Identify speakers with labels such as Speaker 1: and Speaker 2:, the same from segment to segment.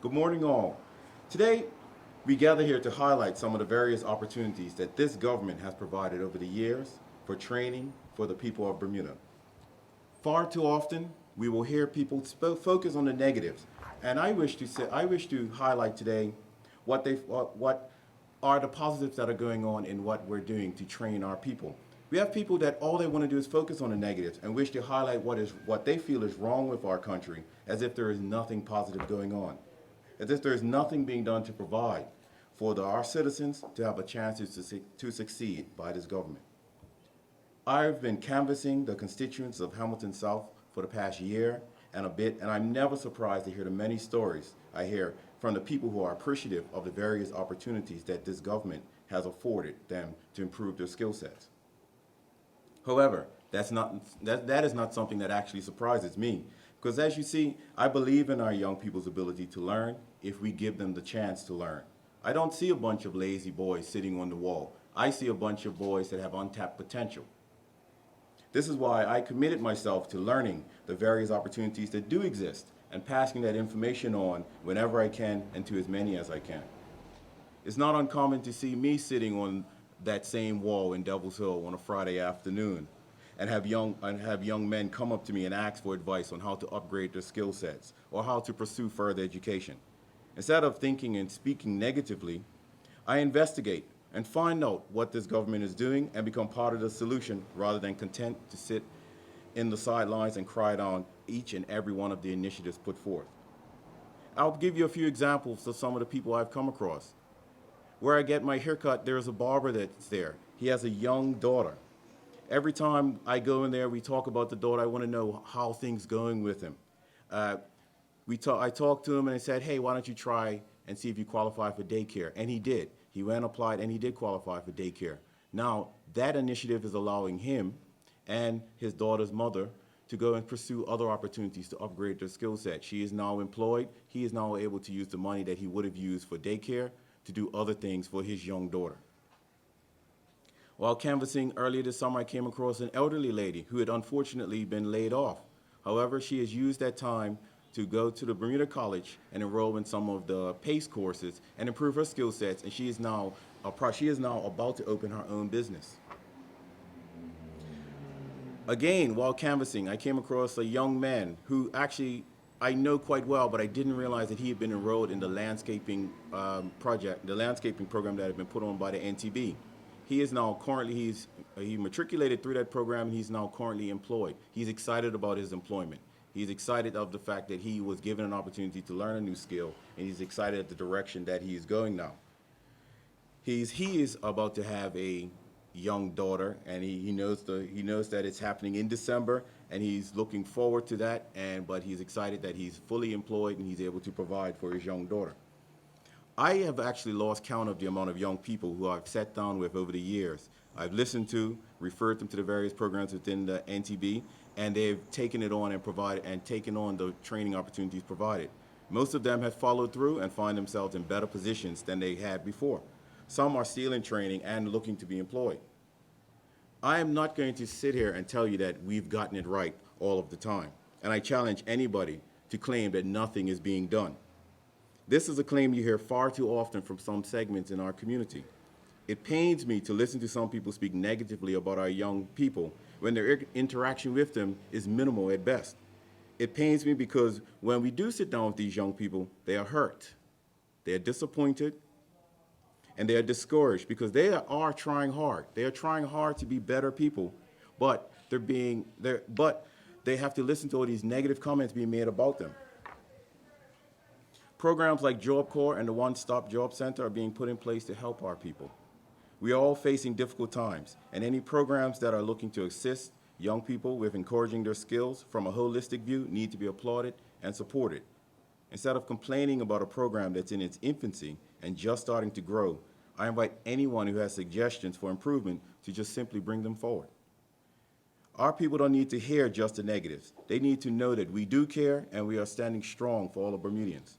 Speaker 1: Good morning, all. Today, we gather here to highlight some of the various opportunities that this government has provided over the years for training for the people of Bermuda. Far too often, we will hear people focus on the negatives, and I wish to highlight today what are the positives that are going on in what we're doing to train our people. We have people that all they want to do is focus on the negatives and wish to highlight what they feel is wrong with our country, as if there is nothing positive going on, as if there is nothing being done to provide for our citizens to have a chance to succeed by this government. I've been canvassing the constituents of Hamilton South for the past year and a bit, and I'm never surprised to hear the many stories I hear from the people who are appreciative of the various opportunities that this government has afforded them to improve their skill sets. However, that is not something that actually surprises me, because as you see, I believe in our young people's ability to learn if we give them the chance to learn. I don't see a bunch of lazy boys sitting on the wall. I see a bunch of boys that have untapped potential. This is why I committed myself to learning the various opportunities that do exist and passing that information on whenever I can and to as many as I can. It's not uncommon to see me sitting on that same wall in Devil's Hill on a Friday afternoon and have young men come up to me and ask for advice on how to upgrade their skill sets or how to pursue further education. Instead of thinking and speaking negatively, I investigate and find out what this government is doing and become part of the solution rather than content to sit in the sidelines and cry down each and every one of the initiatives put forth. I'll give you a few examples of some of the people I've come across. Where I get my haircut, there's a barber that's there. He has a young daughter. Every time I go in there, we talk about the daughter. I want to know how things going with him. Uh, I talked to him and I said, hey, why don't you try and see if you qualify for daycare? And he did. He went applied and he did qualify for daycare. Now, that initiative is allowing him and his daughter's mother to go and pursue other opportunities to upgrade their skill set. She is now employed. He is now able to use the money that he would have used for daycare to do other things for his young daughter. While canvassing earlier this summer, I came across an elderly lady who had unfortunately been laid off. However, she has used that time to go to the Bermuda College and enroll in some of the PACE courses and improve her skill sets, and she is now about to open her own business. Again, while canvassing, I came across a young man who actually I know quite well, but I didn't realize that he had been enrolled in the landscaping the landscaping program that had been put on by the NTB. He is now currently, he matriculated through that program and he's now currently employed. He's excited about his employment. He's excited of the fact that he was given an opportunity to learn a new skill, and he's excited at the direction that he is going now. He is about to have a young daughter, and he knows that it's happening in December, and he's looking forward to that. But he's excited that he's fully employed and he's able to provide for his young daughter. I have actually lost count of the amount of young people who I've sat down with over the years. I've listened to, referred them to the various programs within the NTB, and they've taken it on and taken on the training opportunities provided. Most of them have followed through and find themselves in better positions than they had before. Some are still in training and looking to be employed. I am not going to sit here and tell you that we've gotten it right all of the time, and I challenge anybody to claim that nothing is being done. This is a claim you hear far too often from some segments in our community. It pains me to listen to some people speak negatively about our young people when their interaction with them is minimal at best. It pains me because when we do sit down with these young people, they are hurt, they are disappointed, and they are discouraged because they are trying hard. They are trying hard to be better people, but they have to listen to all these negative comments being made about them. Programs like Job Corps and the One Stop Job Center are being put in place to help our people. We are all facing difficult times, and any programs that are looking to assist young people with encouraging their skills from a holistic view need to be applauded and supported. Instead of complaining about a program that's in its infancy and just starting to grow, I invite anyone who has suggestions for improvement to just simply bring them forward. Our people don't need to hear just the negatives. They need to know that we do care and we are standing strong for all of Bermudians.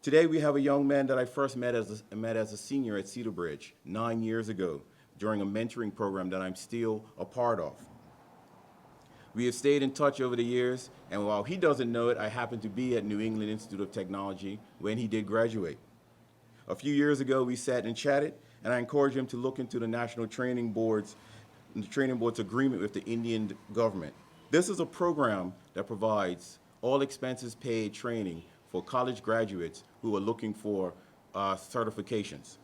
Speaker 1: Today we have a young man that I first met as a senior at Cedar Bridge 9 years ago during a mentoring program that I'm still a part of. We have stayed in touch over the years, and while he doesn't know it, I happened to be at New England Institute of Technology when he did graduate. A few years ago, we sat and chatted, and I encouraged him to look into the National Training Board's agreement with the Indian government. This is a program that provides all expenses paid training for college graduates who are looking for certifications.